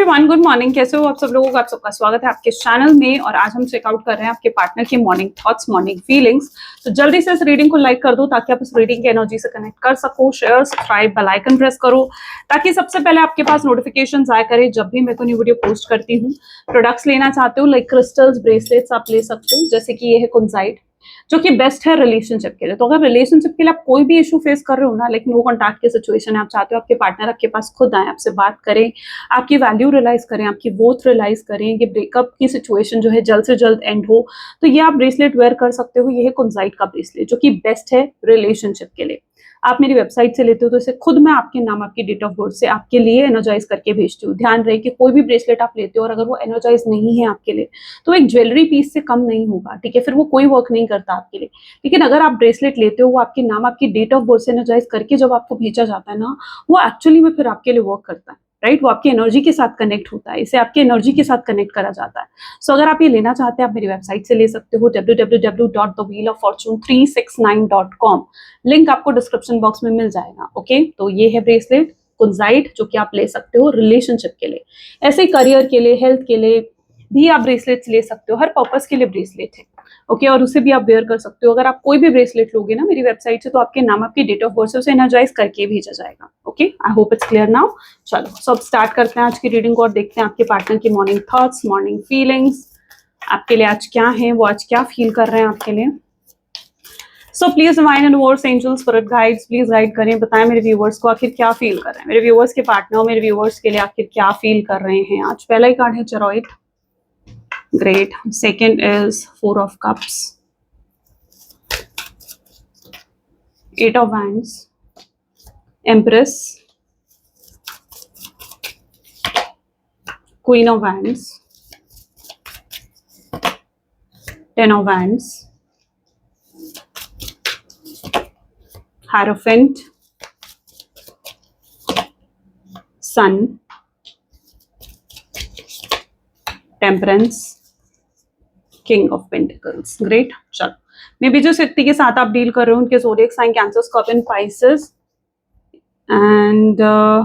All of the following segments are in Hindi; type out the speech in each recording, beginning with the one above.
Everyone, good morning. कैसे हो आप सब लोगों का? आप सबका स्वागत है आपके चैनल में। और आज हम चेकआउट कर रहे हैं आपके पार्टनर के मॉर्निंग थॉट्स, मॉर्निंग फीलिंग्स। तो जल्दी से इस रीडिंग को लाइक कर दो ताकि आप इस रीडिंग के एनर्जी से कनेक्ट कर सको। Share, subscribe, bell icon press करो ताकि सबसे पहले आपके पास नोटिफिकेशन आया करे जब भी मैं कोई न्यू वीडियो पोस्ट करती हूँ। प्रोडक्ट्स लेना चाहते हो लाइक क्रिस्टल्स, ब्रेसलेट्स आप ले सकते हो, जैसे कि ये है कुंजाइट जो कि बेस्ट है रिलेशनशिप के लिए। तो अगर रिलेशनशिप के लिए आप कोई भी इशू फेस कर रहे हो ना, लाइक नो कॉन्टैक्ट की सिचुएशन है, आप चाहते हो आपके पार्टनर आपके पास खुद आए, आपसे बात करें, आपकी वैल्यू रियलाइज करें, आपकी वर्थ रियलाइज करें, ये ब्रेकअप की सिचुएशन जो है जल्द से जल्द एंड हो, तो ये आप ब्रेसलेट वेयर कर सकते हो। ये है कुंजाइट का ब्रेसलेट जो कि बेस्ट है रिलेशनशिप के लिए। आप मेरी वेबसाइट से लेते हो तो इसे खुद मैं आपके नाम, आपकी डेट ऑफ बर्थ से आपके लिए एनर्जाइज करके भेजती हूँ। ध्यान रहे कि कोई भी ब्रेसलेट आप लेते हो और अगर वो एनर्जाइज नहीं है आपके लिए तो एक ज्वेलरी पीस से कम नहीं होगा, ठीक है? फिर वो कोई वर्क नहीं करता आपके लिए। लेकिन अगर आप ब्रेसलेट लेते हो, वो आपके नाम, आपकी डेट ऑफ बर्थ से एनर्जाइज करके जब आपको भेजा जाता है ना, वो एक्चुअली में फिर आपके लिए वर्क करता है, राइट? वो आपकी एनर्जी के साथ कनेक्ट होता है, इसे आपकी एनर्जी के साथ कनेक्ट करा जाता है। सो अगर आप ये लेना चाहते हैं आप मेरी वेबसाइट से ले सकते हो, www.thewheeloffortune369.com। लिंक आपको डिस्क्रिप्शन बॉक्स में मिल जाएगा। ओके, तो ये है ब्रेसलेट कुंजाइट जो कि आप ले सकते हो रिलेशनशिप के लिए, ऐसे ही करियर के लिए, हेल्थ के लिए भी आप ब्रेसलेट्स ले सकते हो। हर पर्पस के लिए ब्रेसलेट है, ओके? और उसे भी आप वेयर कर सकते हो। अगर आप कोई भी ब्रेसलेट लोगे ना मेरी वेबसाइट से तो आपके नाम, आपकी डेट ऑफ बर्थ से उसे एनर्जाइज करके भेजा जाएगा। Okay, I hope it's clear now. चलो सब स्टार्ट करते हैं आज की रीडिंग को और देखते हैं आपके पार्टनर की मॉर्निंग थॉट्स, मॉर्निंग फीलिंग्स आपके लिए आज क्या है, वो आज क्या फील कर रहे हैं आपके लिए। So please divine universe, angels, spirit guides, please guide करें, बताएं मेरे व्यूवर्स को आखिर क्या फील कर रहे हैं, मेरे व्यूवर्स के पार्टनर मेरे व्यूवर्स के लिए आखिर क्या फील कर रहे हैं आज। पहला ही कार्ड है chariot, great. Second is 4 of cups, 8 of wands, empress, queen of wands, 10 of wands, hierophant, sun, temperance, king of pentacles। Great. चलो, मे बी जिस व्यक्ति के साथ आप डील कर रहे हो उनके zodiac sign Cancer, Scorpion, Pisces and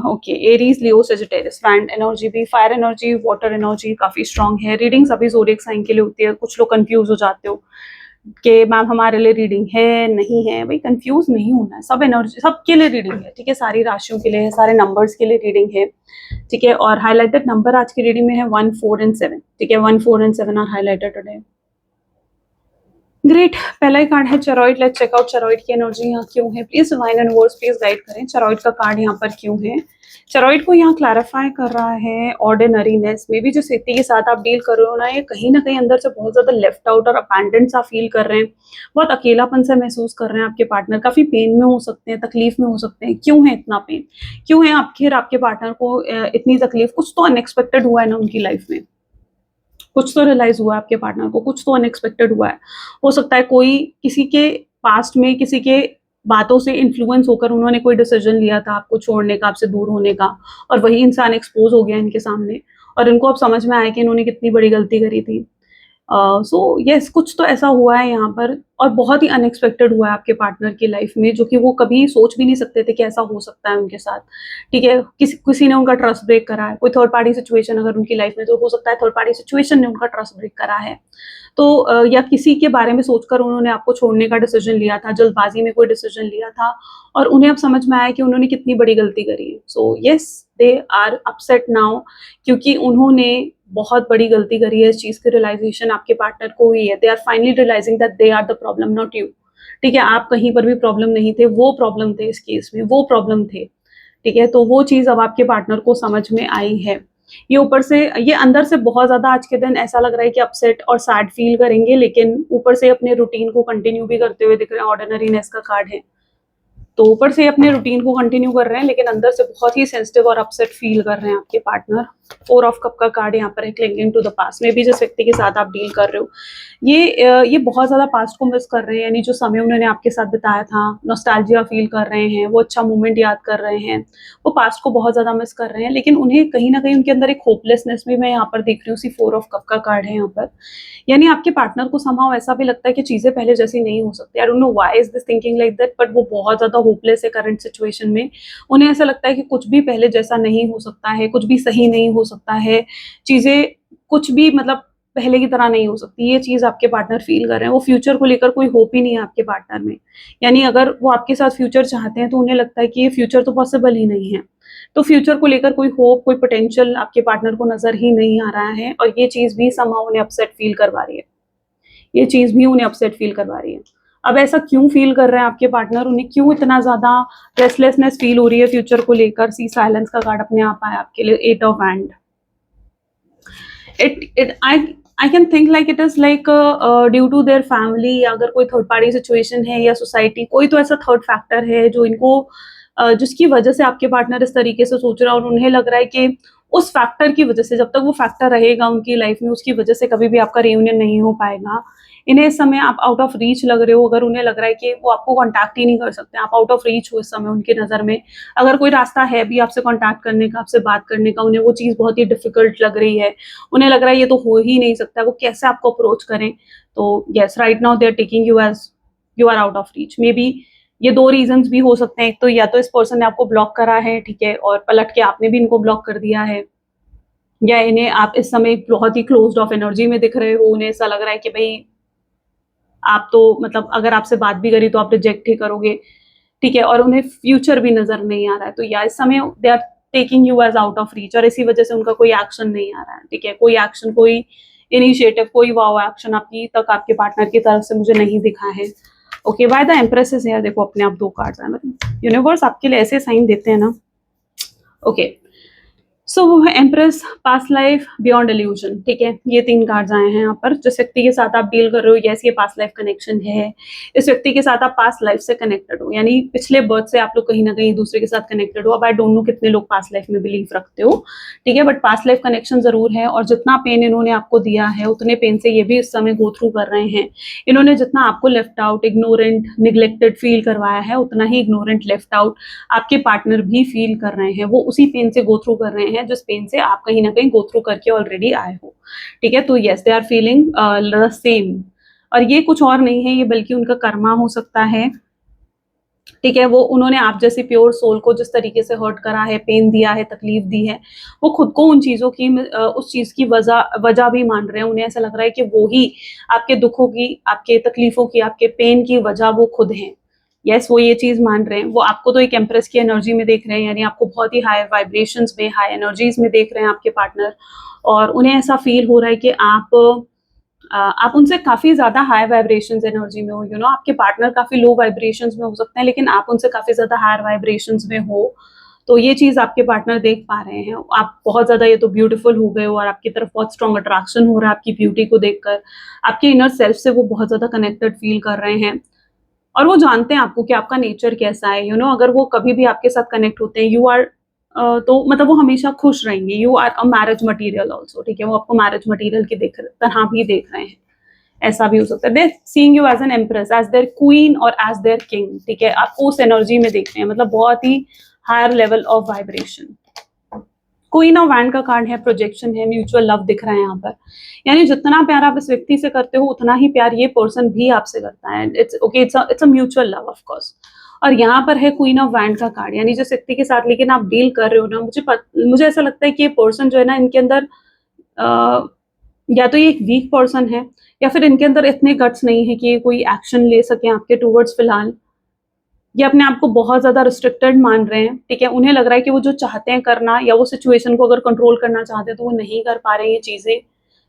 okay Aries, Leo, Sagittarius. Land energy भी, फायर एनर्जी, वाटर एनर्जी काफी स्ट्रांग है। रीडिंग सभी ज़ोडिएक साइन के लिए होती है। कुछ लोग कंफ्यूज हो जाते हो कि मैम हमारे लिए रीडिंग है नहीं है। भाई कंफ्यूज नहीं होना है, सब एनर्जी सबके लिए रीडिंग है, ठीक है? सारी राशियों के लिए है, सारे नंबर्स के लिए रीडिंग है, ठीक है? और हाईलाइटेड नंबर आज की रीडिंग में है 1, 4 and 7, ठीक है? 1, 4 and 7 are highlighted today. Great. पहला ही कार्ड है Chariot. Let's check out Chariot की एनर्जी यहाँ क्यों है। Please divine universe please guide करें, चेरोइड का कार्ड यहाँ पर क्यों है। चेरोइड को यहाँ क्लैरिफाई कर रहा है ऑर्डिनरीनेस। मे बी जिस व्यक्ति के साथ आप डील कर रहे हो ना, ये कहीं ना कहीं अंदर से बहुत ज्यादा लेफ्ट आउट और अबैंडन सा फील कर रहे हैं, बहुत अकेलापन से महसूस कर रहे हैं। आपके पार्टनर काफी पेन में हो सकते हैं, तकलीफ में हो सकते हैं। क्यों है इतना पेन, क्यों है आपके पार्टनर को इतनी तकलीफ? कुछ तो अनएक्सपेक्टेड हुआ है ना उनकी लाइफ में, कुछ तो रियलाइज हुआ है आपके पार्टनर को, कुछ तो अनएक्सपेक्टेड हुआ है। हो सकता है कोई किसी के पास्ट में किसी के बातों से इन्फ्लुएंस होकर उन्होंने कोई डिसीजन लिया था आपको छोड़ने का, आपसे दूर होने का, और वही इंसान एक्सपोज हो गया इनके सामने और इनको अब समझ में आया कि इन्होंने कितनी बड़ी गलती करी थी। सो यस, कुछ तो ऐसा हुआ है यहाँ पर और बहुत ही अनएक्सपेक्टेड हुआ है आपके पार्टनर की लाइफ में, जो कि वो कभी सोच भी नहीं सकते थे कि ऐसा हो सकता है उनके साथ, ठीक है? किसी ने उनका ट्रस्ट ब्रेक करा है, कोई थर्ड पार्टी सिचुएशन अगर उनकी लाइफ में, तो हो सकता है थर्ड पार्टी सिचुएशन ने उनका ट्रस्ट ब्रेक करा है। तो या किसी के बारे में सोचकर उन्होंने आपको छोड़ने का डिसीजन लिया था, जल्दबाजी में कोई डिसीजन लिया था और उन्हें अब समझ में आया कि उन्होंने कितनी बड़ी गलती करी है। So yes, they are upset now क्योंकि उन्होंने बहुत बड़ी गलती करी है। इस चीज की रियलाइजेशन आपके पार्टनर को हुई है। They are finally realizing that they are the problem, not you, ठीक है? आप कहीं पर भी प्रॉब्लम नहीं थे, वो प्रॉब्लम थे इस केस में, वो प्रॉब्लम थे, ठीक है? तो वो चीज अब आपके पार्टनर को समझ में आई है। ये ऊपर से, ये अंदर से बहुत ज्यादा आज के दिन ऐसा लग रहा है कि अपसेट और सैड फील करेंगे, लेकिन ऊपर से अपने रूटीन को कंटिन्यू भी करते हुए दिख रहे हैं। ऑर्डिनरीनेस का कार्ड है, तो ऊपर से अपने रूटीन को कंटिन्यू कर रहे हैं लेकिन अंदर से बहुत ही सेंसिटिव और अपसेट फील कर रहे हैं आपके पार्टनर। 4 ऑफ कप का कार्ड यहाँ पर है, क्लिंगिंग टू द पास्ट। में भी जिस व्यक्ति के साथ आप डील कर रहे हो ये बहुत ज्यादा पास्ट को मिस कर रहे हैं, यानी जो समय उन्होंने आपके साथ बिताया था, नॉस्टैल्जिया फील कर रहे हैं, वो अच्छा मोमेंट याद कर रहे हैं, वो पास्ट को बहुत ज्यादा मिस कर रहे हैं। लेकिन उन्हें कहीं ना कहीं उनके अंदर एक होपलेसनेस भी मैं यहाँ पर देख रही हूँ। सी 4 ऑफ कप का कार्ड है यहाँ पर, यानी आपके पार्टनर को समहाउ ऐसा भी लगता है कि चीजें पहले जैसी नहीं हो सकती। आई don't know why is this thinking like that, but वो बहुत ज्यादा होपलेस है करंट सिचुएशन में। उन्हें ऐसा लगता है कि कुछ भी पहले जैसा नहीं हो सकता है, कुछ भी सही नहीं हो सकता है, चीज़ें कुछ भी मतलब पहले की तरह नहीं हो सकती। ये चीज़ आपके पार्टनर फ़ील कर रहे हैं। वो फ्यूचर को लेकर कोई होप ही नहीं है आपके पार्टनर में। यानी अगर वो आपके साथ फ्यूचर चाहते हैं तो उन्हें लगता है कि ये फ्यूचर तो पॉसिबल ही नहीं है। तो फ्यूचर को लेकर कोई होप, कोई पोटेंशियल आपके पार्टनर को नज़र ही नहीं आ रहा है और ये चीज़ भी समहाउ उन्हें अपसेट फ़ील करवा रही है। ये चीज़ भी उन्हें अपसेट फ़ील करवा रही है। अब ऐसा क्यों फ़ील कर रहे हैं आपके पार्टनर? उन्हें क्यों इतना ज़्यादा रेस्टलेसनेस फ़ील हो रही है फ्यूचर को लेकर? सी साइलेंस का कार्ड अपने आप आया आपके लिए, 8 of hand. I can think like it is like due to their family, या अगर कोई थर्ड पार्टी सिचुएशन है या सोसाइटी, कोई तो ऐसा थर्ड फैक्टर है जो इनको जिसकी वजह से आपके पार्टनर इस तरीके से सोच रहा है और उन्हें लग रहा है कि उस फैक्टर की वजह से, जब तक वो फैक्टर रहेगा उनकी लाइफ में, उसकी वजह से कभी भी आपका रियूनियन नहीं हो पाएगा। इन्हें इस समय आप आउट ऑफ रीच लग रहे हो। अगर उन्हें लग रहा है कि वो आपको कॉन्टैक्ट ही नहीं कर सकते, आप आउट ऑफ रीच हो इस समय उनकी नज़र में। अगर कोई रास्ता है भी आपसे कॉन्टैक्ट करने का, आपसे बात करने का, उन्हें वो चीज़ बहुत ही डिफ़िकल्ट लग रही है। उन्हें लग रहा है ये तो हो ही नहीं सकता, वो कैसे आपको अप्रोच करें। तो yes, right now they are taking you as you are out of reach. Maybe ये 2 रीज़न्स भी हो सकते हैं। एक तो या तो इस पर्सन ने आपको ब्लॉक करा है, ठीक है, और पलट के आपने भी इनको ब्लॉक कर दिया है, या इन्हें आप इस समय बहुत ही क्लोज्ड ऑफ एनर्जी में दिख रहे हो। उन्हें ऐसा लग रहा है कि भई आप तो मतलब अगर आपसे बात भी करी तो आप रिजेक्ट ही करोगे, ठीक है, और उन्हें फ्यूचर भी नज़र नहीं आ रहा है। तो या इस समय they are taking you as out of reach और इसी वजह से उनका कोई एक्शन नहीं आ रहा है, ठीक है। कोई एक्शन, कोई इनिशिएटिव, कोई वाव एक्शन आपकी तक आपके पार्टनर की तरफ से मुझे नहीं दिखा है। Okay, why the empress is here? देखो अपने आप 2 कार्ड्स हैं, मतलब यूनिवर्स आपके लिए ऐसे साइन देते हैं ना। Okay, so empress, past life, beyond illusion, ठीक है, ये 3 कार्ड्स आए हैं यहाँ पर। जिस व्यक्ति के साथ आप डील कर रहे हो, यस, ये पास्ट लाइफ कनेक्शन है। इस व्यक्ति के साथ आप पास्ट लाइफ से कनेक्टेड हो, यानी पिछले बर्थ से आप लोग कहीं ना कहीं दूसरे के साथ कनेक्टेड हो। अब आई डोंट नो कितने लोग पास्ट लाइफ में बिलीव रखते हो, ठीक है, बट पास्ट लाइफ कनेक्शन जरूर है। और जितना पेन इन्होंने आपको दिया है उतने पेन से ये भी इस समय गो थ्रू कर रहे हैं। इन्होंने जितना आपको left out, ignorant, neglected feel करवाया है, उतना ही इग्नोरेंट, लेफ्ट आउट आपके पार्टनर भी फील कर रहे हैं। वो उसी पेन से गो थ्रू कर रहे हैं जिस पेन से आप कहीं ना कहीं गो थ्रू करके ऑलरेडी आए हो, ठीक है। तो yes, they are feeling the same, और ये कुछ और नहीं है, ये बल्कि उनका कर्मा हो सकता है, ठीक है। वो उन्होंने आप जैसी प्योर सोल को जिस तरीके से हर्ट करा है, पेन दिया है, तकलीफ दी है, वो खुद को उन चीज़ों की उस चीज़ की वजह भी मान रहे हैं। उन्हें ऐसा लग रहा है कि वो ही आपके दुखों की, आपके तकलीफों की, आपके पेन की वजह वो खुद हैं। यस, वो ये चीज़ मान रहे हैं। वो आपको तो एक एम्प्रेस की एनर्जी में देख रहे हैं, यानी आपको बहुत ही हाई वाइब्रेशंस में, हाई एनर्जीज में देख रहे हैं आपके पार्टनर, और उन्हें ऐसा फील हो रहा है कि आप उनसे काफ़ी ज़्यादा हाई वाइब्रेशंस एनर्जी में हो। यू नो, आपके पार्टनर काफ़ी लो वाइब्रेशंस में हो सकते हैं, लेकिन आप उनसे काफ़ी ज़्यादा हायर वाइब्रेशंस में हो। तो ये चीज़ आपके पार्टनर देख पा रहे हैं। आप बहुत ज़्यादा ये तो ब्यूटीफुल हो गए हो और आपकी तरफ बहुत स्ट्रॉन्ग अट्रैक्शन हो रहा है आपकी ब्यूटी को देखकर। आपके इनर सेल्फ से वो बहुत ज़्यादा कनेक्टेड फील कर रहे हैं और वो जानते हैं आपको कि आपका नेचर कैसा है। यू नो, अगर वो कभी भी आपके साथ कनेक्ट होते हैं, यू आर तो मतलब वो हमेशा खुश रहेंगे। You are a marriage material also, ठीक है। वो आपको मैरिज मटीरियल की तरह भी देख रहे हैं। ऐसा भी हो सकता है। They seeing you as an empress, as their queen और एज देयर किंग, ठीक है। आपको उस एनर्जी में देख रहे हैं, मतलब बहुत ही higher level of vibration. Queen of wand का कार्ड है, प्रोजेक्शन है, म्यूचुअल लव दिख रहा है यहाँ पर। यानी जितना प्यार आप इस व्यक्ति से करते हो उतना ही प्यार ये पर्सन भी आपसे करता है। It's okay, it's a mutual love of course. और यहाँ पर है क्वीन ऑफ वैंड का कार्ड, यानी जिस व्यक्ति के साथ लेकिन आप डील कर रहे हो ना, मुझे ऐसा लगता है कि ये पर्सन जो है ना, इनके अंदर या तो ये एक वीक पर्सन है, या फिर इनके अंदर इतने गट्स नहीं है कि ये कोई एक्शन ले सके आपके टूवर्ड्स फिलहाल। ये अपने आप को बहुत ज़्यादा रिस्ट्रिक्टेड मान रहे हैं, ठीक है। उन्हें लग रहा है कि वो जो चाहते हैं करना, या वो सिचुएशन को अगर कंट्रोल करना चाहते हैं तो वो नहीं कर पा रहे हैं ये चीज़ें।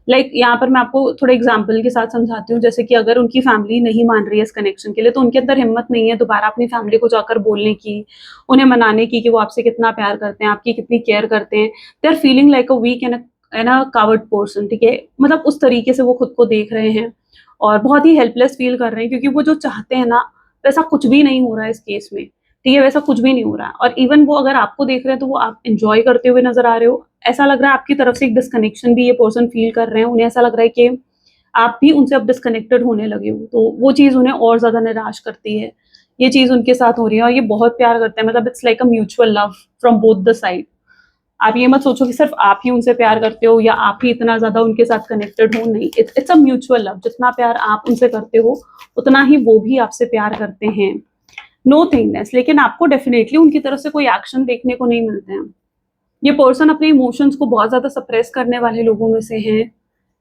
लाइक यहाँ पर मैं आपको थोड़े एग्जांपल के साथ समझाती हूँ। जैसे कि अगर उनकी फैमिली नहीं मान रही है इस कनेक्शन के लिए, तो उनके अंदर हिम्मत नहीं है दोबारा अपनी फैमिली को जाकर बोलने की, उन्हें मनाने की कि वो आपसे कितना प्यार करते हैं, आपकी कितनी केयर करते हैं। They are feeling like a weak and a coward person, ठीक है। मतलब उस तरीके से वो खुद को देख रहे हैं और बहुत ही हेल्पलेस फील कर रहे हैं, क्योंकि वो जो चाहते हैं ना, वैसा कुछ भी नहीं हो रहा है इस केस में, ठीक है। वैसा कुछ भी नहीं हो रहा है। और इवन वो अगर आपको देख रहे हैं तो वो आप एंजॉय करते हुए नजर आ रहे हो। ऐसा लग रहा है आपकी तरफ से एक डिस्कनेक्शन भी ये पर्सन फील कर रहे हैं। उन्हें ऐसा लग रहा है कि आप भी उनसे अब डिस्कनेक्टेड होने लगे हो, तो वो चीज़ उन्हें और ज़्यादा निराश करती है। ये चीज़ उनके साथ हो रही है और ये बहुत प्यार करते हैं, मतलब it's like a mutual love from both the side. आप ये मत सोचो कि सिर्फ आप ही उनसे प्यार करते हो या आप ही इतना ज़्यादा उनके साथ कनेक्टेड हो, नहीं, इट्स अ म्यूचुअल लव। जितना प्यार आप उनसे करते हो उतना ही वो भी आपसे प्यार करते हैं। नो थिंगनेस, लेकिन आपको डेफिनेटली उनकी तरफ से कोई एक्शन देखने को नहीं मिलते हैं। ये पर्सन अपने इमोशंस को बहुत ज़्यादा सप्रेस करने वाले लोगों में से हैं,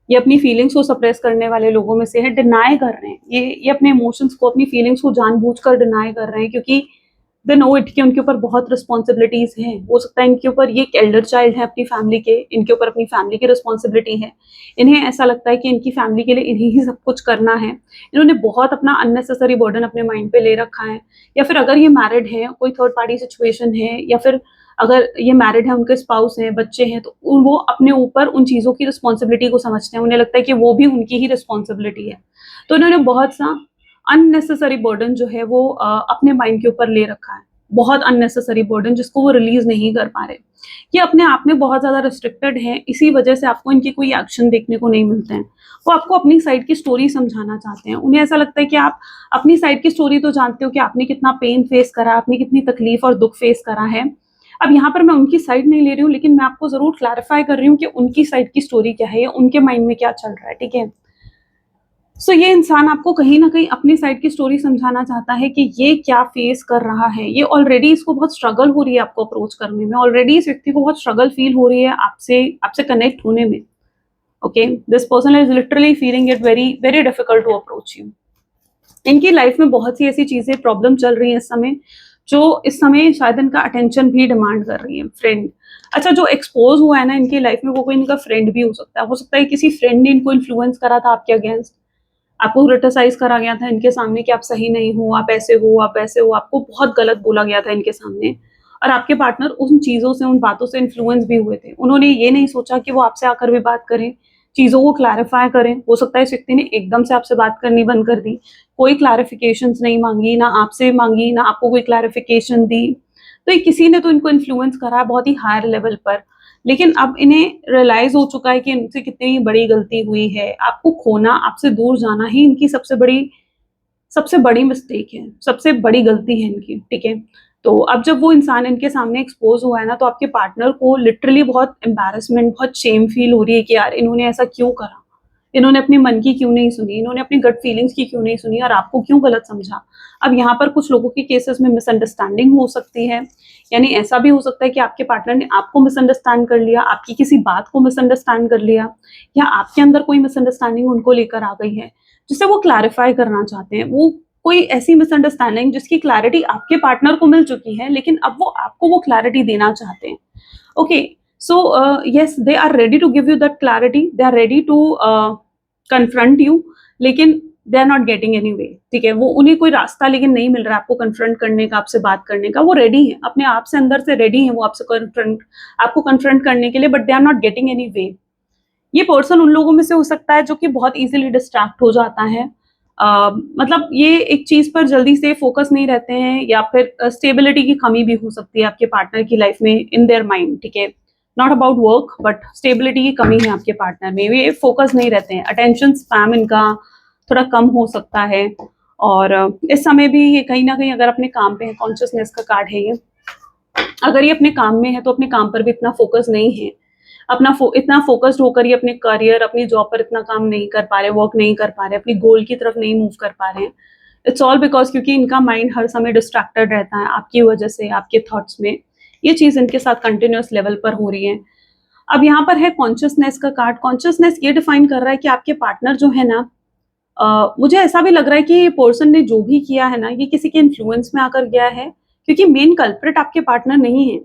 ये अपनी फीलिंग्स को सप्रेस करने वाले लोगों में से है, डिनाई कर रहे हैं। ये अपने इमोशंस को, अपनी फीलिंग्स को जानबूझकर डिनाई कर रहे हैं, क्योंकि दे नो इट कि उनके ऊपर बहुत रिस्पॉन्सिबिलिटीज हैं। हो सकता है इनके ऊपर, ये एक एल्डर चाइल्ड है अपनी फैमिली के, इनके ऊपर अपनी फैमिली की रिस्पॉन्सिबिलिटी है। इन्हें ऐसा लगता है कि इनकी फैमिली के लिए इन्हें ही सब कुछ करना है। इन्होंने बहुत अपना अननेसेसरी बर्डन अपने माइंड पे ले रखा है। या फिर अगर ये मैरिड है, कोई थर्ड पार्टी सिचुएशन है, या फिर अगर ये मैरिड है, उनके स्पाउस हैं, बच्चे हैं, तो वो अपने ऊपर उन चीज़ों की रिस्पॉन्सिबिलिटी को समझते हैं। उन्हें लगता है कि वो भी उनकी ही रिस्पॉन्सिबिलिटी है। तो इन्होंने बहुत सा अननेसेसरी बर्डन जो है वो अपने माइंड के ऊपर ले रखा है। बहुत अननेसेसरी बर्डन जिसको वो रिलीज नहीं कर पा रहे। ये अपने आप में बहुत ज़्यादा रिस्ट्रिक्टेड हैं, इसी वजह से आपको इनके कोई एक्शन देखने को नहीं मिलते हैं। वो आपको अपनी साइड की स्टोरी समझाना चाहते हैं। उन्हें ऐसा लगता है कि आप अपनी साइड की स्टोरी तो जानते हो कि आपने कितना पेन फेस करा, आपने कितनी तकलीफ और दुख फेस करा है। अब यहाँ पर मैं उनकी साइड नहीं ले रही हूँ, लेकिन मैं आपको ज़रूर क्लैरिफाई कर रही हूँ कि उनकी साइड की स्टोरी क्या है या उनके माइंड में क्या चल रहा है, ठीक है? सो ये इंसान आपको कहीं न कहीं अपनी साइड की स्टोरी समझाना चाहता है कि ये क्या फेस कर रहा है। ये ऑलरेडी इसको बहुत स्ट्रगल हो रही है आपको अप्रोच करने में, ऑलरेडी इस व्यक्ति को बहुत स्ट्रगल फ़ील हो रही है आपसे कनेक्ट होने में, okay? This person is literally feeling it very, very difficult to approach you. इनकी लाइफ में बहुत सी ऐसी चीज़ें, प्रॉब्लम चल रही हैं इस समय, जो इस समय शायद इनका अटेंशन भी डिमांड कर रही है। फ्रेंड, अच्छा, जो एक्सपोज़ हुआ है ना इनकी लाइफ में, वो कोई इनका फ्रेंड भी हो सकता है। हो सकता है किसी फ्रेंड ने इनको इन्फ्लुएंस करा था आपके अगेंस्ट। आपको क्रिटिसाइज़ करा गया था इनके सामने कि आप सही नहीं हो, आप ऐसे हो, आप वैसे हो, आपको बहुत गलत बोला गया था इनके सामने। और आपके पार्टनर उन चीज़ों से, उन बातों से इन्फ्लुएंस भी हुए थे। उन्होंने ये नहीं सोचा कि वो आपसे आकर भी बात करें, चीज़ों को क्लैरिफ़ाई करें। हो सकता है इस व्यक्ति ने एकदम से आपसे बात करनी बंद कर दी, कोई क्लैरिफ़िकेशंस नहीं माँगी, ना आपसे माँगी, ना आपको कोई क्लैरिफ़िकेशन दी। तो ये किसी ने तो इनको इन्फ्लुएंस करा है बहुत ही हायर लेवल पर। लेकिन अब इन्हें रियलाइज़ हो चुका है कि इनसे कितनी बड़ी गलती हुई है। आपको खोना, आपसे दूर जाना ही इनकी सबसे बड़ी मिस्टेक है, सबसे बड़ी गलती है इनकी, ठीक है? तो अब जब वो इंसान इनके सामने एक्सपोज़ हुआ है ना, तो आपके पार्टनर को लिटरली बहुत एम्बैरेसमेंट, बहुत शेम फ़ील हो रही है कि यार इन्होंने ऐसा क्यों करा? इन्होंने अपने मन की क्यों नहीं सुनी? इन्होंने अपनी गट फीलिंग्स की क्यों नहीं सुनी और आपको क्यों गलत समझा? अब यहाँ पर कुछ लोगों के केसेस में मिसअंडरस्टैंडिंग हो सकती है, यानी ऐसा भी हो सकता है कि आपके पार्टनर ने आपको मिसअंडरस्टैंड कर लिया, आपकी किसी बात को मिसअंडरस्टैंड कर लिया, या आपके अंदर कोई मिसअंडरस्टैंडिंग उनको लेकर आ गई है, जिसे वो क्लैरिफ़ाई करना चाहते हैं। वो कोई ऐसी मिसअंडरस्टैंडिंग जिसकी क्लैरिटी आपके पार्टनर को मिल चुकी है, लेकिन अब वो आपको वो क्लैरिटी देना चाहते हैं। Okay, so yes, they are ready to give you that clarity, they are ready to confront you, लेकिन they are not getting any way, ठीक है? वो उन्हें कोई रास्ता लेकिन नहीं मिल रहा है आपको कन्फ्रंट करने का, आपसे बात करने का। वो रेडी हैं, अपने आप से अंदर से रेडी हैं वो आपको कन्फ्रंट करने के लिए, but they are not getting any way. ये पर्सन उन लोगों में से हो सकता है जो कि बहुत ईज़िली डिस्ट्रैक्ट हो जाता है। मतलब ये एक चीज़ पर जल्दी से फ़ोकस नहीं रहते हैं, या फिर स्टेबिलिटी की कमी भी हो सकती है आपके पार्टनर की लाइफ़ में इन देयर माइंड, ठीक है? Not about work, but stability की कमी है आपके पार्टनर में। ये फ़ोकस नहीं रहते हैं, अटेंशन स्पैम इनका थोड़ा कम हो सकता है। और इस समय भी ये कहीं न कहीं अगर अपने काम पे है, कॉन्शियसनेस का कार्ड है ये। अगर ये अपने काम में है तो अपने काम पर भी इतना फ़ोकस नहीं है। इतना फ़ोकस्ड होकर ये अपने करियर, अपनी जॉब पर इतना काम नहीं कर पा रहे, वर्क नहीं कर पा रहे, अपनी गोल की तरफ नहीं मूव कर पा रहे हैं। इट्स ऑल बिकॉज़ क्योंकि इनका माइंड हर समय डिस्ट्रैक्टेड रहता है आपकी वजह से, आपके थॉट्स में। ये चीज़ इनके साथ कंटीन्यूअस लेवल पर हो रही है। अब यहाँ पर है कॉन्शियसनेस का कार्ड। कॉन्शियसनेस ये डिफाइन कर रहा है कि आपके पार्टनर जो है ना, मुझे ऐसा भी लग रहा है कि ये पर्सन ने जो भी किया है ना, ये किसी के इन्फ्लुएंस में आकर गया है, क्योंकि मेन कल्प्रिट आपके पार्टनर नहीं है।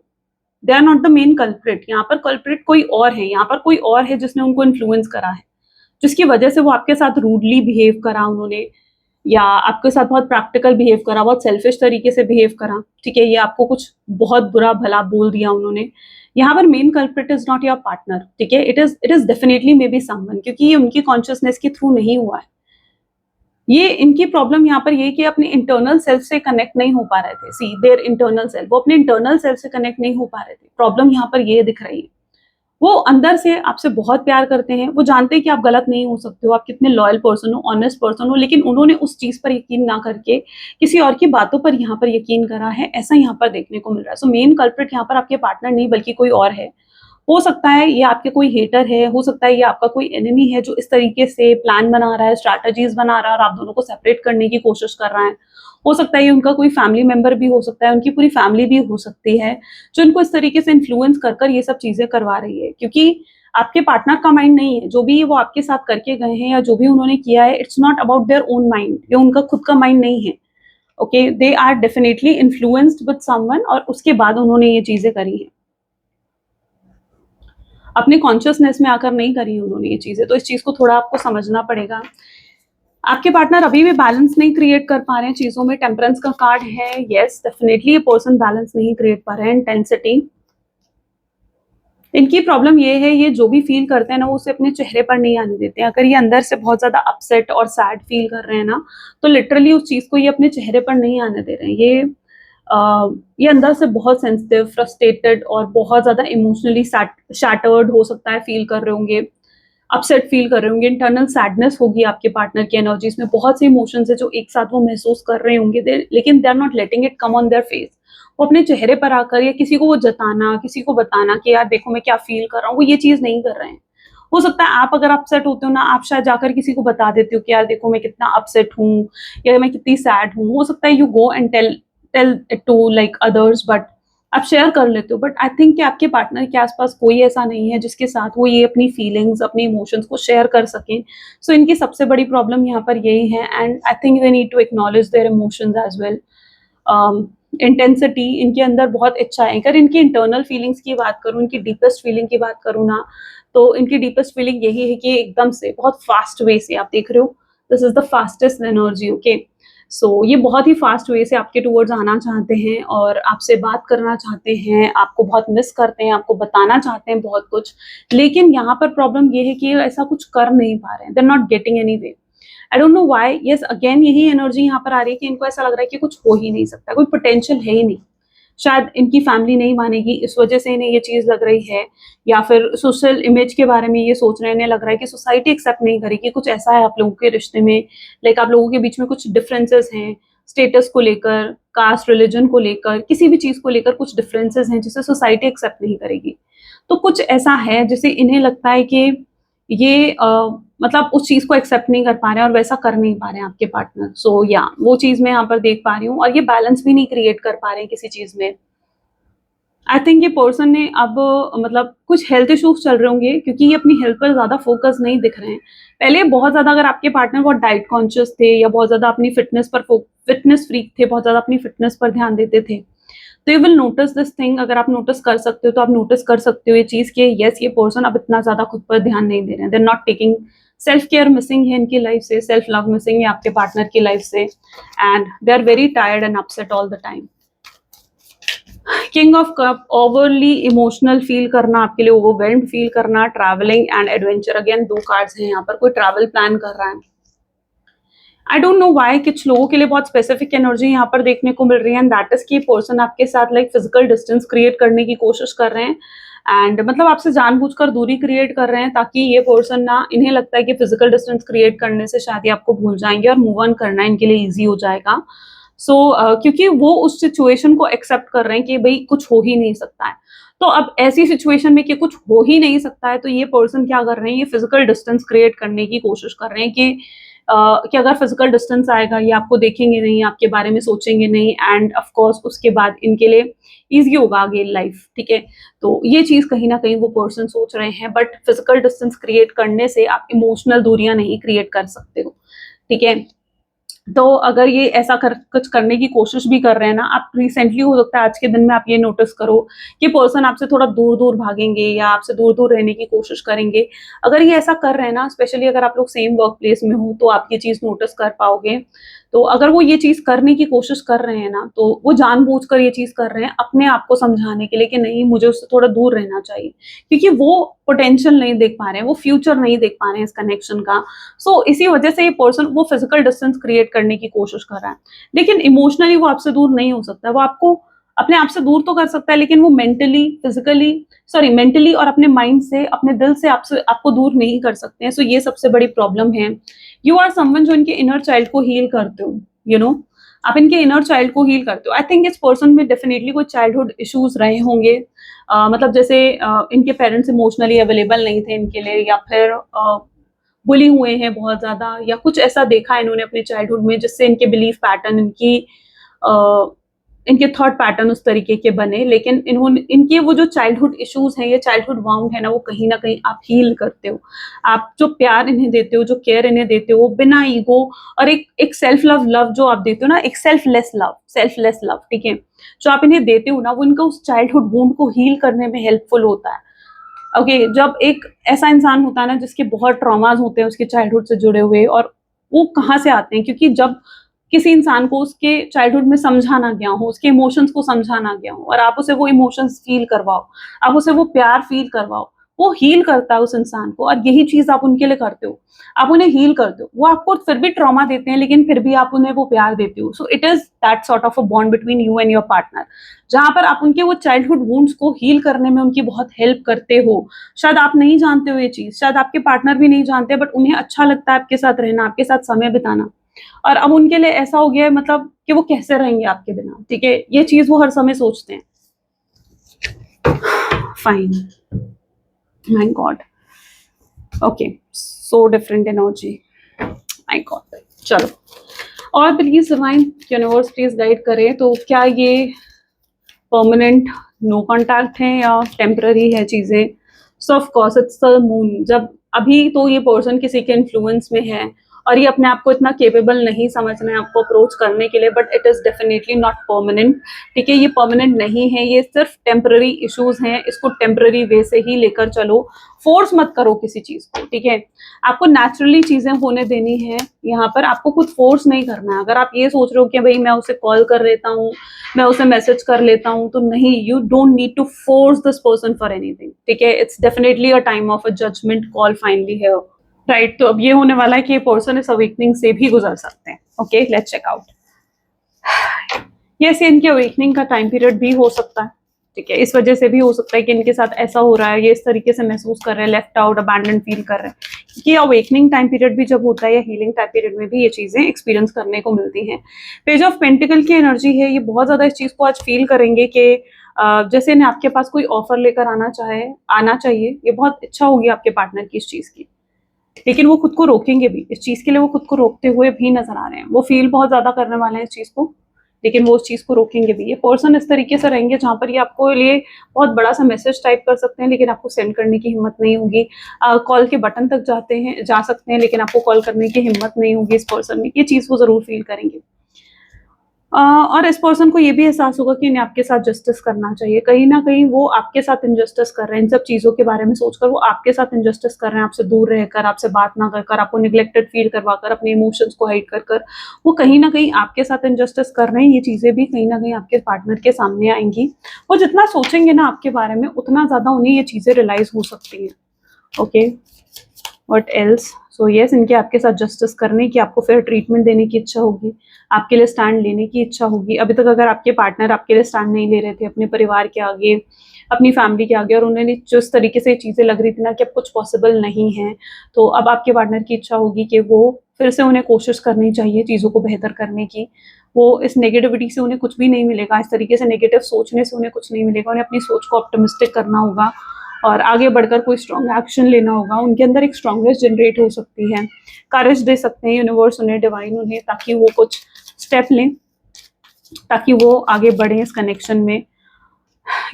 They are not the main culprit. यहाँ पर कल्प्रिट कोई और है, यहाँ पर कोई और है जिसने उनको इन्फ्लुएंस करा है, जिसकी वजह से वो आपके साथ रूडली बिहेव करा उन्होंने, या आपके साथ बहुत प्रैक्टिकल बिहेव करा, बहुत सेल्फिश तरीके से बिहेव करा, ठीक है? ये आपको कुछ बहुत बुरा भला बोल दिया उन्होंने। यहाँ पर main culprit is not your partner, ठीक है? It is definitely may be someone, क्योंकि ये उनकी कॉन्शियसनेस के थ्रू नहीं हुआ है। ये इनकी प्रॉब्लम यहाँ पर ये है कि अपने इंटरनल सेल्फ से कनेक्ट नहीं हो पा रहे थे। सी देयर इंटरनल सेल्फ, वो अपने इंटरनल सेल्फ से कनेक्ट नहीं हो पा रहे थे। प्रॉब्लम यहाँ पर ये दिख रही है। वो अंदर से आपसे बहुत प्यार करते हैं, वो जानते हैं कि आप गलत नहीं हो सकते हो, आप कितने लॉयल पर्सन हो, ऑनेस्ट पर्सन हो, लेकिन उन्होंने उस चीज़ पर यकीन ना करके किसी और की बातों पर यहाँ पर यकीन करा है, ऐसा यहाँ पर देखने को मिल रहा है। सो मेन कल्प्रिट यहाँ पर आपके पार्टनर नहीं बल्कि कोई और है। हो सकता है ये आपके कोई हेटर है, हो सकता है ये आपका कोई एनिमी है जो इस तरीके से प्लान बना रहा है, स्ट्रैटेजीज़ बना रहा है और आप दोनों को सेपरेट करने की कोशिश कर रहा है। हो सकता है ये उनका कोई फैमिली मेंबर भी हो सकता है, उनकी पूरी फैमिली भी हो सकती है, जो इनको इस तरीके से इन्फ्लुएंस कर कर ये सब चीज़ें करवा रही है। क्योंकि आपके पार्टनर का माइंड नहीं है, जो भी वो आपके साथ करके गए हैं या जो भी उन्होंने किया है, it's not about their own mind, ये उनका खुद का माइंड नहीं है। Okay, they are definitely influenced with someone और उसके बाद उन्होंने ये चीज़ें करी हैं। अपने कॉन्शियसनेस में आकर नहीं करी उन्होंने ये चीज़ें, तो इस चीज़ को थोड़ा आपको समझना पड़ेगा। आपके पार्टनर अभी भी बैलेंस नहीं क्रिएट कर पा रहे हैं चीज़ों में, टेम्परेंस का कार्ड है, येस डेफिनिटली ये पर्सन बैलेंस नहीं क्रिएट कर रहे हैं, इंटेंसिटी। इनकी प्रॉब्लम ये है, ये जो भी फील करते हैं ना, वो उसे अपने चेहरे पर नहीं आने देते हैं। अगर ये अंदर से बहुत ज़्यादा अपसेट और सैड फील कर रहे हैं ना, तो लिटरली उस चीज़ को ये अपने चेहरे पर नहीं आने दे रहे हैं। ये अंदर से बहुत सेंसिटिव, फ्रस्ट्रेटेड और बहुत ज़्यादा इमोशनली शैटर्ड हो सकता है, फील कर रहे होंगे, अपसेट फील कर रहे होंगे, इंटरनल सैडनेस होगी आपके पार्टनर की एनर्जीज में, बहुत से इमोशंस है जो एक साथ वो महसूस कर रहे होंगे, लेकिन they are not letting it come on their face. वो अपने चेहरे पर आकर या किसी को वो जताना, किसी को बताना कि यार देखो मैं क्या फील कर रहा हूँ, वो ये चीज़ नहीं कर रहे हैं। हो सकता है आप अगर अपसेट होते हो ना, आप शायद जाकर किसी को बता देते हो कि यार देखो मैं कितना अपसेट हूँ या मैं कितनी सैड हूँ। हो सकता है you go and tell tell it to like others, but आप शेयर कर लेते हो। बट आई थिंक कि आपके पार्टनर के आसपास कोई ऐसा नहीं है जिसके साथ वो ये अपनी फीलिंग्स, अपनी इमोशंस को शेयर कर सकें। सो इनकी सबसे बड़ी प्रॉब्लम यहाँ पर यही है, and I think they need to acknowledge their emotions as well. Intensity, इनके अंदर बहुत इच्छा है। अगर इनकी इंटरनल फीलिंग्स की बात करूँ, इनकी डीपेस्ट फीलिंग की बात करूँ ना, तो इनकी डीपेस्ट फीलिंग यही है कि एकदम से बहुत फास्ट वे से, आप देख रहे हो this is the fastest energy, okay. So ये बहुत ही फास्ट वे से आपके टूवर्ड्स आना चाहते हैं और आपसे बात करना चाहते हैं, आपको बहुत मिस करते हैं, आपको बताना चाहते हैं बहुत कुछ। लेकिन यहाँ पर प्रॉब्लम ये है कि ये ऐसा कुछ कर नहीं पा रहे हैं, they are not getting any way. I don't know why, yes again यही एनर्जी यहाँ पर आ रही है कि इनको ऐसा लग रहा है कि कुछ हो ही नहीं सकता, कोई पोटेंशियल है ही नहीं। शायद इनकी फैमिली नहीं मानेगी, इस वजह से इन्हें ये चीज़ लग रही है, या फिर सोशल इमेज के बारे में ये सोच रहे हैं, इन्हें लग रहा है कि सोसाइटी एक्सेप्ट नहीं करेगी, कुछ ऐसा है आप लोगों के रिश्ते में, लाइक आप लोगों के बीच में कुछ डिफरेंसेस हैं, स्टेटस को लेकर, कास्ट, रिलीजन को लेकर, किसी भी चीज़ को लेकर कुछ डिफरेंसेस हैं जिसे सोसाइटी एक्सेप्ट नहीं करेगी। तो कुछ ऐसा है जिसे इन्हें लगता है कि ये मतलब उस चीज़ को एक्सेप्ट नहीं कर पा रहे हैं और वैसा कर नहीं पा रहे हैं आपके पार्टनर। सो या वो चीज़ मैं यहाँ पर देख पा रही हूँ, और ये बैलेंस भी नहीं क्रिएट कर पा रहे हैं किसी चीज़ में। आई थिंक ये पर्सन ने अब मतलब कुछ हेल्थ इश्यूज चल रहे होंगे, क्योंकि ये अपनी हेल्थ पर ज़्यादा फोकस नहीं दिख रहे हैं। पहले बहुत ज़्यादा, अगर आपके पार्टनर बहुत डाइट कॉन्शियस थे या बहुत ज़्यादा अपनी फिटनेस फ्रीक थे, बहुत ज़्यादा अपनी फिटनेस पर ध्यान देते थे, तो you will notice this thing. अगर आप नोटिस कर सकते हो तो आप नोटिस कर सकते हो ये चीज़ कि यस, ये पर्सन अब इतना ज़्यादा खुद पर ध्यान नहीं दे रहे हैं, they are not taking, self care missing है इनकी लाइफ से, सेल्फ लव मिसिंग है आपके पार्टनर की लाइफ से, and they are very tired and upset all the time. King of cup, overly emotional feel करना, आपके लिए ओवरवेल्म्ड फील करना, ट्रैवलिंग एंड एडवेंचर। अगेन दो कार्ड्स हैं यहाँ पर, कोई ट्रैवल प्लान कर रहा है। आई डोंट नो व्हाई, कुछ लोगों के लिए बहुत स्पेसिफिक एनर्जी यहाँ पर देखने को मिल रही है, एंड दैट इज कि पर्सन आपके साथ लाइक फिजिकल डिस्टेंस क्रिएट करने की कोशिश कर रहे हैं, एंड मतलब आपसे जानबूझकर दूरी क्रिएट कर रहे हैं, ताकि ये पर्सन ना, इन्हें लगता है कि फिजिकल डिस्टेंस क्रिएट करने से शायद ये आपको भूल जाएंगे और मूव ऑन करना इनके लिए ईजी हो जाएगा। सो क्योंकि वो उस सिचुएशन को एक्सेप्ट कर रहे हैं कि भाई कुछ हो ही नहीं सकता है। तो अब ऐसी सिचुएशन में कि कुछ हो ही नहीं सकता है, तो ये पर्सन क्या कर रहे हैं, ये फिजिकल डिस्टेंस क्रिएट करने की कोशिश कर रहे हैं कि अगर फिजिकल डिस्टेंस आएगा, ये आपको देखेंगे नहीं, आपके बारे में सोचेंगे नहीं, एंड ऑफ कोर्स उसके बाद इनके लिए ईजी होगा आगे लाइफ, ठीक है। तो ये चीज़ कहीं ना कहीं वो पर्सन सोच रहे हैं, बट फिजिकल डिस्टेंस क्रिएट करने से आप इमोशनल दूरियां नहीं क्रिएट कर सकते हो, ठीक है। तो अगर ये ऐसा कुछ करने की कोशिश भी कर रहे हैं ना, आप रिसेंटली हो सकता है आज के दिन में आप ये नोटिस करो कि पर्सन आपसे थोड़ा दूर दूर भागेंगे या आपसे दूर दूर रहने की कोशिश करेंगे। अगर ये ऐसा कर रहे हैं ना, स्पेशली अगर आप लोग सेम वर्क प्लेस में हो, तो आप ये चीज़ नोटिस कर पाओगे। तो अगर वो ये चीज़ करने की कोशिश कर रहे हैं ना, तो वो जानबूझकर ये चीज़ कर रहे हैं अपने आप को समझाने के लिए कि नहीं, मुझे उससे थोड़ा दूर रहना चाहिए, क्योंकि वो पोटेंशियल नहीं देख पा रहे हैं, वो फ्यूचर नहीं देख पा रहे हैं इस कनेक्शन का। सो इसी वजह से ये पर्सन वो फिजिकल डिस्टेंस क्रिएट करने की कोशिश कर रहा है, लेकिन इमोशनली वो आपसे दूर नहीं हो सकता। वो आपको अपने आप से दूर तो कर सकता है, लेकिन वो मेंटली और अपने माइंड से, अपने दिल से आपको दूर नहीं कर सकते हैं। सो ये सबसे बड़ी प्रॉब्लम है। यू आर समवन जो इनके इनर चाइल्ड को हील करते हो, यू नो, आप इनके इनर चाइल्ड को हील करते हो। आई थिंक इस पर्सन में डेफिनेटली कोई चाइल्डहुड इश्यूज रहे होंगे, मतलब जैसे इनके पेरेंट्स इमोशनली अवेलेबल नहीं थे इनके लिए, या फिर बुली हुए हैं बहुत ज़्यादा, या कुछ ऐसा देखा है इन्होंने अपने चाइल्डहुड में जिससे इनके बिलीफ पैटर्न, इनके थॉट पैटर्न उस तरीके के बने, लेकिन इन्होंने इनके वो जो चाइल्डहुड इश्यूज हैं, ये चाइल्डहुड वाउंड है ना, वो कहीं ना कहीं आप हील करते हो। आप जो प्यार इन्हें देते हो, जो केयर इन्हें देते हो, बिना ईगो, और एक एक सेल्फ लव जो आप देते हो ना, एक सेल्फलेस लव, ठीक है, जो आप इन्हें देते हो ना, वो इनका उस चाइल्डहुड वुंड को हील करने में हेल्पफुल होता है। ओके, जब एक ऐसा इंसान होता है ना जिसके बहुत ट्रॉमास होते हैं उसके चाइल्डहुड से जुड़े हुए, और वो कहाँ से आते हैं, क्योंकि जब किसी इंसान को उसके चाइल्डहुड में समझा ना गया हो, उसके इमोशंस को समझा ना गया हो, और आप उसे वो इमोशंस फील करवाओ, आप उसे वो प्यार फील करवाओ, वो हील करता है उस इंसान को। और यही चीज आप उनके लिए करते हो, आप उन्हें हील करते हो। वो आपको फिर भी ट्रॉमा देते हैं, लेकिन फिर भी आप उन्हें वो प्यार देते हो। So it is that sort of a bond between you and your partner, जहां पर आप उनके वो चाइल्डहुड वुंड्स को हील करने में उनकी बहुत हेल्प करते हो। शायद आप नहीं जानते हो ये चीज, शायद आपके पार्टनर भी नहीं जानते, बट उन्हें अच्छा लगता है आपके साथ रहना, आपके साथ समय बिताना। और अब उनके लिए ऐसा हो गया है, मतलब कि वो कैसे रहेंगे आपके बिना, ठीक है, ये चीज वो हर समय सोचते हैं। Fine, my God, okay, so different energy, my God. चलो, और please divine universe please guide करें, तो क्या ये परमानेंट नो कांटेक्ट है या टेम्पररी है चीजें? सो of course it's the moon. जब अभी तो ये पर्सन किसी के इन्फ्लुएंस में है और ये अपने आप को इतना केपेबल नहीं समझ रहे हैं आपको अप्रोच करने के लिए, but it is definitely not permanent, ठीक है, ये परमानेंट नहीं है, ये सिर्फ टेम्पररी इश्यूज हैं, इसको टेम्पररी वे से ही लेकर चलो, फोर्स मत करो किसी चीज को, ठीक है, आपको नेचुरली चीजें होने देनी है, यहाँ पर आपको कुछ फोर्स नहीं करना है। अगर आप ये सोच रहे हो कि भाई मैं उसे कॉल कर लेता हूँ, मैं उसे मैसेज कर लेता हूँ, तो नहीं, you don't need to force this person for anything, ठीक है, it's definitely a time of a judgement call finally है, राइट। तो अब ये होने वाला है कि ये पर्सन इस अवेकनिंग से भी गुजर सकते हैं। Okay, let's check out. Yes, इनके अवेकनिंग का टाइम पीरियड भी हो सकता है, ठीक है, इस वजह से भी हो सकता है कि इनके साथ ऐसा हो रहा है, ये इस तरीके से महसूस कर रहे हैं, लेफ्ट आउट, अबैंडन फील कर रहे हैं, क्योंकि अवेकनिंग टाइम पीरियड भी जब होता है या हीलिंग टाइम पीरियड में भी ये चीजें एक्सपीरियंस करने को मिलती हैं। पेज ऑफ पेंटिकल की एनर्जी है, ये बहुत ज्यादा इस चीज को आज फील करेंगे कि जैसे इन्हें आपके पास कोई ऑफर लेकर आना चाहिए, ये बहुत इच्छा होगी आपके पार्टनर की इस चीज की, लेकिन वो खुद को रोकेंगे भी, इस चीज के लिए वो खुद को रोकते हुए भी नजर आ रहे हैं। वो फील बहुत ज्यादा करने वाले हैं इस चीज को, लेकिन वो उस चीज को रोकेंगे भी। ये पर्सन इस तरीके से रहेंगे जहां पर ये आपको लिए बहुत बड़ा सा मैसेज टाइप कर सकते हैं, लेकिन आपको सेंड करने की हिम्मत नहीं होगी। कॉल के बटन तक जा सकते हैं, लेकिन आपको कॉल करने की हिम्मत नहीं होगी इस पर्सन में। ये चीज वो जरूर फील करेंगे। और इस पर्सन को ये भी एहसास होगा कि इन्हें आपके साथ जस्टिस करना चाहिए। कहीं ना कहीं वो आपके साथ इनजस्टिस कर रहे हैं, इन सब चीज़ों के बारे में सोचकर वो आपके साथ इनजस्टिस कर रहे हैं, आपसे दूर रहकर, आपसे बात ना कर, आपको निगलेक्टेड फील करवाकर, अपने इमोशंस को हाइड कर वो कहीं ना कहीं आपके साथ इनजस्टिस कर रहे हैं। ये चीज़ें भी कहीं ना कहीं आपके पार्टनर के सामने आएंगी। वो जितना सोचेंगे ना आपके बारे में, उतना ज़्यादा उन्हें ये चीज़ें रियलाइज हो सकती हैं। Okay, what else? So yes, इनके आपके साथ जस्टिस करने की, आपको फेयर ट्रीटमेंट देने की इच्छा होगी, आपके लिए स्टैंड लेने की इच्छा होगी। अभी तक अगर आपके पार्टनर आपके लिए स्टैंड नहीं ले रहे थे अपने परिवार के आगे, अपनी फैमिली के आगे, और उन्हें जिस तरीके से चीज़ें लग रही थी ना कि अब कुछ पॉसिबल नहीं है, तो अब आपके पार्टनर की इच्छा होगी कि वो फिर से, उन्हें कोशिश करनी चाहिए चीज़ों को बेहतर करने की। वो इस नेगेटिविटी से उन्हें कुछ भी नहीं मिलेगा, इस तरीके से नेगेटिव सोचने से उन्हें कुछ नहीं मिलेगा। उन्हें अपनी सोच को ऑप्टिमिस्टिक करना होगा और आगे बढ़कर कोई स्ट्रॉन्ग एक्शन लेना होगा। उनके अंदर एक स्ट्रॉन्गनेस जनरेट हो सकती है, करेज दे सकते हैं यूनिवर्स उन्हें, डिवाइन उन्हें, ताकि वो कुछ स्टेप लें, ताकि वो आगे बढ़ें इस कनेक्शन में।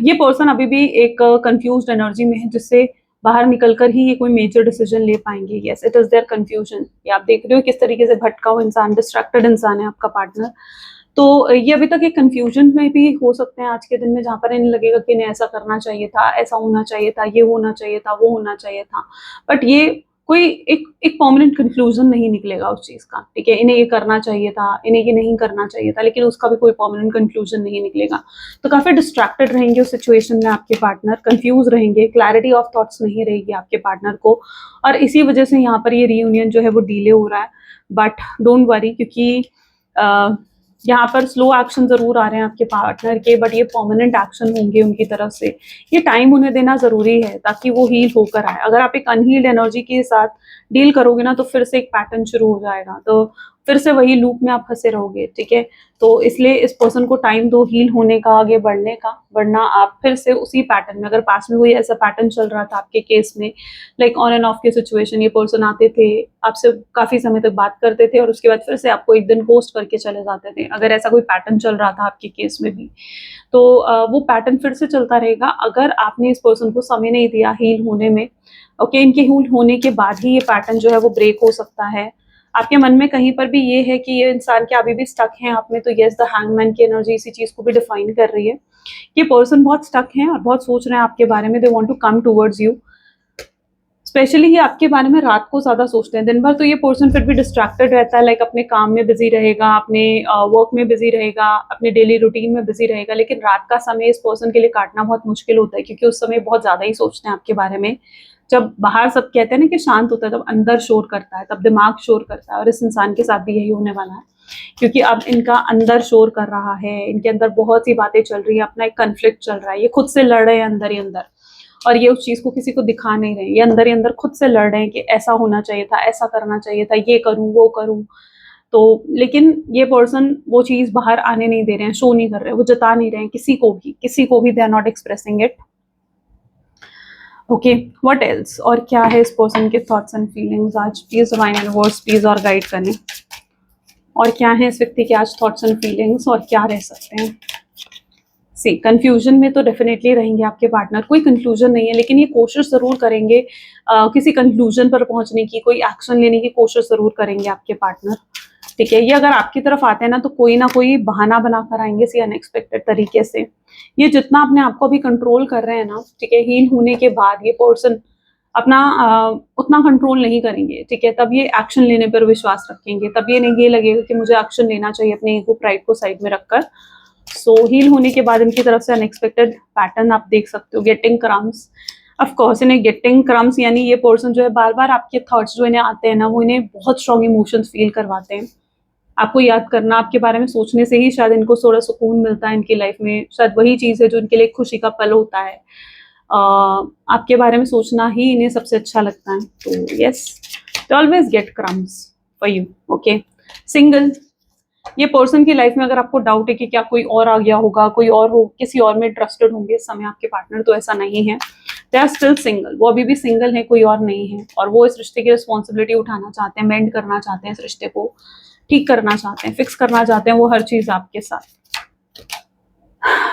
ये पर्सन अभी भी एक कंफ्यूज्ड एनर्जी में है, जिससे बाहर निकलकर ही ये कोई मेजर डिसीजन ले पाएंगे। Yes, it is there confusion. ये आप देख रहे हो किस तरीके से भटका हुआ इंसान, डिस्ट्रैक्टेड इंसान है आपका पार्टनर। तो ये अभी तक एक कंफ्यूजन में भी हो सकते हैं आज के दिन में, जहाँ पर इन्हें लगेगा कि इन्हें ऐसा करना चाहिए था, ऐसा होना चाहिए था, ये होना चाहिए था, वो होना चाहिए था, बट ये कोई एक परमानेंट कंक्लूजन नहीं निकलेगा उस चीज़ का, ठीक है। इन्हें ये करना चाहिए था, इन्हें ये नहीं करना चाहिए था, लेकिन उसका भी कोई परमानेंट कंक्लूजन नहीं निकलेगा। तो काफ़ी डिस्ट्रैक्टेड रहेंगे उस सिचुएशन में आपके पार्टनर, कंफ्यूज रहेंगे, क्लैरिटी ऑफ थॉट्स नहीं रहेगी आपके पार्टनर को, और इसी वजह से यहाँ पर ये रीयूनियन जो है वो डिले हो रहा है। बट डोंट वरी, क्योंकि यहाँ पर स्लो एक्शन जरूर आ रहे हैं आपके पार्टनर के, बट ये परमानेंट एक्शन होंगे उनकी तरफ से। ये टाइम उन्हें देना जरूरी है ताकि वो हील होकर आए। अगर आप एक अनहील्ड एनर्जी के साथ डील करोगे ना, तो फिर से एक पैटर्न शुरू हो जाएगा। तो फिर से वही लूप में आप फंसे रहोगे, ठीक है। तो इसलिए इस पर्सन को टाइम दो हील होने का, आगे बढ़ने का, वरना आप फिर से उसी पैटर्न में, अगर पास में कोई ऐसा पैटर्न चल रहा था आपके केस में, लाइक ऑन एंड ऑफ की सिचुएशन, ये पर्सन आते थे, आपसे काफी समय तक बात करते थे और उसके बाद फिर से आपको एक दिन पोस्ट करके चले जाते थे, अगर ऐसा कोई पैटर्न चल रहा था आपके केस में भी, तो वो पैटर्न फिर से चलता रहेगा अगर आपने इस पर्सन को समय नहीं दिया हील होने में। ओके, इनके हील होने के बाद ही ये पैटर्न जो है वो ब्रेक हो सकता है। आपके मन में कहीं पर भी ये है कि ये इंसान क्या अभी भी स्टक है आप में, तो यस, द हैंगमैन की एनर्जी इसी चीज को भी डिफाइन कर रही है। ये पर्सन बहुत स्टक है और बहुत सोच रहे हैं आपके बारे में, they want to come towards you. Specially ये आपके बारे में रात को ज्यादा सोचते हैं, दिन भर तो ये पर्सन फिर भी डिस्ट्रैक्टेड रहता है, लाइक अपने काम में बिजी रहेगा, अपने वर्क में बिजी रहेगा, अपने डेली रूटीन में बिजी रहेगा, लेकिन रात का समय इस पर्सन के लिए काटना बहुत मुश्किल होता है, क्योंकि उस समय बहुत ज्यादा ही सोचते हैं आपके बारे में। जब बाहर सब कहते हैं ना कि शांत होता है, तब अंदर शोर करता है, तब दिमाग शोर करता है, और इस इंसान के साथ भी यही होने वाला है, क्योंकि अब इनका अंदर शोर कर रहा है, इनके अंदर बहुत सी बातें चल रही है, अपना एक कन्फ्लिक्ट चल रहा है, ये खुद से लड़ रहे हैं अंदर ही अंदर, और ये उस चीज को किसी को दिखा नहीं रहे, ये अंदर ही अंदर खुद से लड़ रहे हैं कि ऐसा होना चाहिए था, ऐसा करना चाहिए था, ये करूं वो करूं। तो लेकिन ये पर्सन वो चीज बाहर आने नहीं दे रहे हैं, शो नहीं कर रहे हैं, वो जता नहीं रहे हैं किसी को भी they are not expressing it. Okay, what else, और क्या है इस पर्सन के थॉट्स एंड फीलिंग्स आज, प्लीज डिवाइन यूनिवर्स प्लीज और गाइड करें, और क्या है इस व्यक्ति के आज थॉट्स एंड फीलिंग्स, और क्या रह सकते हैं। सी, कंफ्यूजन में तो डेफिनेटली रहेंगे आपके पार्टनर, कोई कंक्लूजन नहीं है, लेकिन ये कोशिश जरूर करेंगे किसी कंक्लूजन पर पहुंचने की, कोई एक्शन लेने की कोशिश जरूर करेंगे आपके पार्टनर, ठीक है। ये अगर आपकी तरफ आते हैं ना, तो कोई ना कोई बहाना बनाकर आएंगे इसी अनएक्सपेक्टेड तरीके से। ये जितना अपने आप को अभी कंट्रोल कर रहे हैं ना, ठीक है, हील होने के बाद ये पर्सन अपना उतना कंट्रोल नहीं करेंगे, ठीक है। तब ये एक्शन लेने पर विश्वास रखेंगे, तब ये लगेगा कि मुझे एक्शन लेना चाहिए अपने ईगो प्राइड को साइड में रखकर। सो हील होने के बाद इनकी तरफ से अनएक्सपेक्टेड पैटर्न आप देख सकते हो, गेटिंग क्रम्स, ऑफ कोर्स इन्हें गेटिंग क्रम्स, यानी ये पर्सन जो है बार बार आपके थॉट्स जो इन्हें आते हैं ना, वो इन्हें बहुत स्ट्रॉन्ग इमोशंस फील करवाते हैं। आपको याद करना, आपके बारे में सोचने से ही शायद इनको थोड़ा सुकून मिलता है इनकी लाइफ में, शायद वही चीज़ है जो इनके लिए खुशी का पल होता है। आपके बारे में सोचना ही इन्हें सबसे अच्छा लगता है। तो yes, they always get crumbs for you. Okay, single, ये पर्सन की लाइफ में अगर आपको डाउट है कि क्या कोई और आ गया होगा, कोई और हो, किसी और में इंटरेस्टेड होंगे इस समय आपके पार्टनर, तो ऐसा नहीं है। दे आर स्टिल सिंगल, वो अभी भी सिंगल है, कोई और नहीं है, और वो इस रिश्ते की रिस्पॉन्सिबिलिटी उठाना चाहते हैं, मेंड करना चाहते हैं, इस रिश्ते को ठीक करना चाहते हैं, फिक्स करना चाहते हैं वो हर चीज आपके साथ।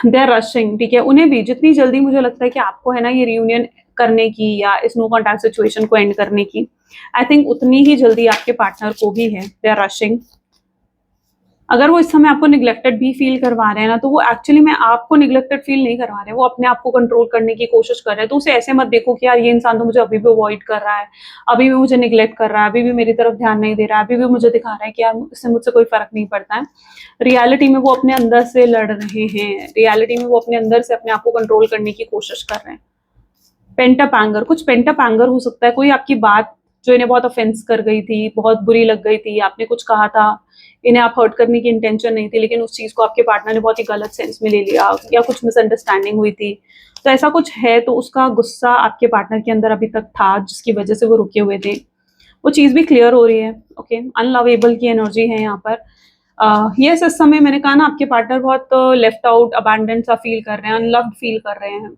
दे आर रशिंग, ठीक है, उन्हें भी जितनी जल्दी मुझे लगता है कि आपको है ना ये रियूनियन करने की या इस नो कॉन्टैक्ट सिचुएशन को एंड करने की, आई थिंक उतनी ही जल्दी आपके पार्टनर को भी है। They are rushing. अगर वो इस समय आपको निगलेक्टेड भी फील करवा रहे हैं ना, तो वो एक्चुअली में आपको निगलेक्टेड फील नहीं करवा रहे हैं, वो अपने आप को कंट्रोल करने की कोशिश कर रहे हैं। तो उसे ऐसे मत देखो कि यार ये इंसान तो मुझे अभी भी अवॉइड कर रहा है, अभी भी मुझे निगलेक्ट कर रहा है, अभी भी मेरी तरफ ध्यान नहीं दे रहा है, अभी भी मुझे दिखा रहा है कि यार इससे मुझसे कोई फर्क नहीं पड़ता है। रियलिटी में वो अपने अंदर से लड़ रहे हैं, रियलिटी में वो अपने अंदर से अपने आप को कंट्रोल करने की कोशिश कर रहे हैं। पेंटअप एंगर, कुछ पेंटअप एंगर हो सकता है, कोई आपकी बात जो इन्हें बहुत ऑफेंस कर गई थी, बहुत बुरी लग गई थी, आपने कुछ कहा था, इन्हें आप हर्ट करने की इंटेंशन नहीं थी, लेकिन उस चीज को आपके पार्टनर ने बहुत ही गलत सेंस में ले लिया, या कुछ मिसअंडरस्टैंडिंग हुई थी, तो ऐसा कुछ है। तो उसका गुस्सा आपके पार्टनर के अंदर अभी तक था, जिसकी वजह से वो रुके हुए थे, वो चीज भी क्लियर हो रही है। ओके, अनलवेबल की एनर्जी है यहाँ पर। यस, इस समय मैंने कहा ना आपके पार्टनर बहुत लेफ्ट आउट, अबैंडन सा फील कर रहे हैं, अनलव्ड फील कर रहे हैं।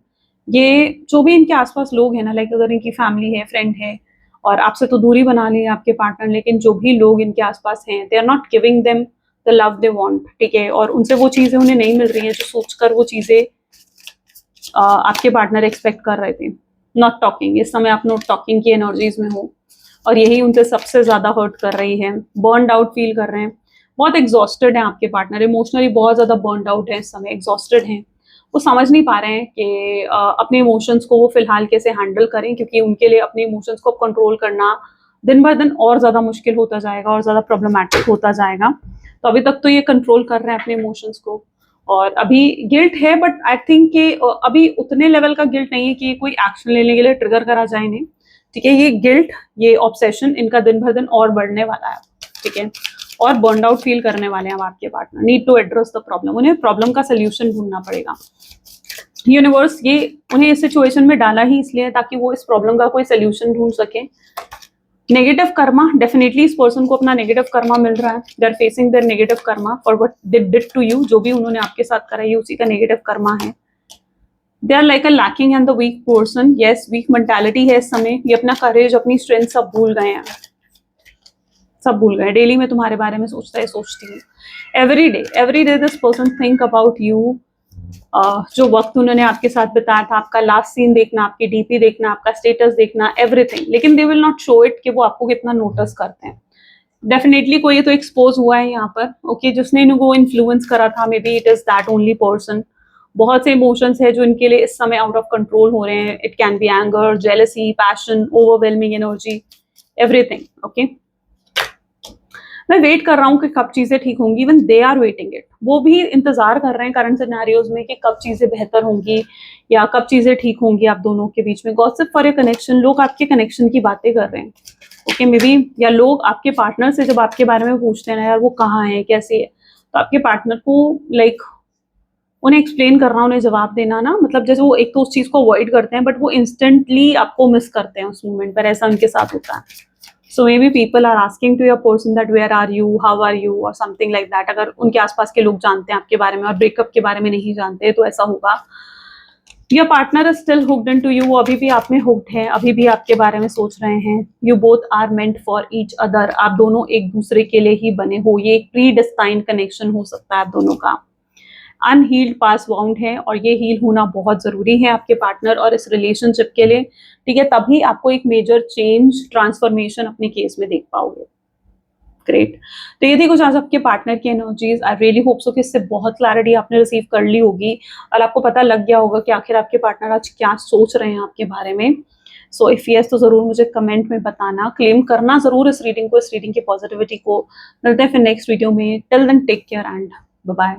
ये जो भी इनके आसपास लोग हैं ना, लाइक अगर इनकी फैमिली है, फ्रेंड है, और आपसे तो दूरी बना ली है आपके पार्टनर, लेकिन जो भी लोग इनके आसपास हैं, they are not giving them the love they want, ठीक है, और उनसे वो चीजें उन्हें नहीं मिल रही हैं जो सोचकर वो चीजें आपके पार्टनर एक्सपेक्ट कर रहे थे। नॉट टॉकिंग, इस समय आप नॉट टॉकिंग की एनर्जीज में हो, और यही उनसे सबसे ज्यादा हर्ट कर रही है। बर्नड आउट फील कर रहे हैं, बहुत एग्जॉस्टेड है आपके पार्टनर, इमोशनली बहुत ज्यादा बर्नड आउट है इस समय, एग्जॉस्टेड हैं। वो समझ नहीं पा रहे हैं कि अपने इमोशंस को वो फिलहाल कैसे हैंडल करें, क्योंकि उनके लिए अपने इमोशंस को कंट्रोल करना दिन ब दिन और ज्यादा मुश्किल होता जाएगा, और ज्यादा प्रॉब्लमैटिक होता जाएगा। तो अभी तक तो ये कंट्रोल कर रहे हैं अपने इमोशंस को, और अभी गिल्ट है, बट आई थिंक कि अभी उतने लेवल का गिल्ट नहीं है कि कोई एक्शन लेने के लिए ट्रिगर करा जाए इन्हें, ठीक है। ये गिल्ट, ये ऑब्सेशन इनका दिन भर दिन और बढ़ने वाला है, ठीक है, और बर्न आउट फील करने वाले हैं अब आपके partner. Need to address the problem, उन्हें प्रॉब्लम का सोल्यूशन ढूंढना पड़ेगा। यूनिवर्स ये उन्हें इस सिचुएशन में डाला ही इसलिए ताकि वो इस प्रॉब्लम का कोई सोल्यूशन ढूंढ सके। नेगेटिव कर्मा, डेफिनेटली इस पर्सन को अपना नेगेटिव कर्मा मिल रहा है. They are facing their negative karma for what they did to you. जो भी उन्होंने आपके साथ करा है उसी का नेगेटिव कर्मा है. They are like a lacking and the weak person. Yes, weak mentality है इस समय. ये अपना करेज, अपनी स्ट्रेंथ सब भूल गए हैं, सब भूल गए. डेली में तुम्हारे बारे में सोचता है, सोचती है. Every day this person think about you. जो वक्त उन्होंने आपके साथ बिताया था, आपका लास्ट सीन देखना, आपकी डीपी देखना, आपका स्टेटस देखना, एवरीथिंग. लेकिन they will not show it कि वो आपको कितना नोटिस करते हैं. डेफिनेटली कोई तो एक्सपोज हुआ है यहाँ पर. ओके, जिसने इनको इन्फ्लुएंस करा था, may be it is that only person. बहुत से इमोशंस है जो इनके लिए इस समय आउट ऑफ कंट्रोल हो रहे हैं. It can be anger, jealousy, passion, overwhelming energy, everything. Okay, मैं वेट कर रहा हूँ कि कब चीजें ठीक होंगी. Even they are waiting it. वो भी इंतजार कर रहे हैं करंट सिनेरियोज में कि कब चीजें बेहतर होंगी या कब चीजें ठीक होंगी आप दोनों के बीच में. Gossip for a connection. लोग आपके कनेक्शन की बातें कर रहे हैं. ओके, मे बी, या लोग आपके पार्टनर से जब आपके बारे में पूछते हैं ना, यार वो कहाँ है, कैसे है, तो आपके पार्टनर को लाइक उन्हें एक्सप्लेन करना, उन्हें जवाब देना ना, मतलब जैसे वो एक तो उस चीज को अवॉइड करते हैं बट वो इंस्टेंटली आपको मिस करते हैं उस मोमेंट पर. ऐसा उनके साथ होता है. So maybe people are asking to your person that where are you, how are you or something like that. अगर उनके आसपास के लोग जानते हैं आपके बारे में और ब्रेकअप के बारे में नहीं जानते तो ऐसा होगा. Your partner is still hooked into you. वो अभी भी आप में hooked है, अभी भी आपके बारे में सोच रहे हैं. You both are meant for each other. आप दोनों एक दूसरे के लिए ही बने हो. ये एक predestined connection हो सकता है आप दोनों का. अनहील्ड पास वाउंड है और ये हील होना बहुत जरूरी है आपके पार्टनर और इस रिलेशनशिप के लिए. ठीक है, तभी आपको एक मेजर चेंज, ट्रांसफॉर्मेशन अपने केस में देख पाओगे. ग्रेट. तो ये थी कुछ आज आपके पार्टनर की energies. I really hope so कि इससे बहुत क्लैरिटी आपने रिसीव कर ली होगी और आपको पता लग गया होगा कि आखिर आपके पार्टनर आज क्या सोच रहे हैं आपके बारे में. सो इफ यस तो जरूर मुझे कमेंट में बताना. क्लेम करना जरूर इस रीडिंग को, इस रीडिंग की पॉजिटिविटी को. मिलते हैं फिर नेक्स्ट वीडियो में. Till then take care and bye bye.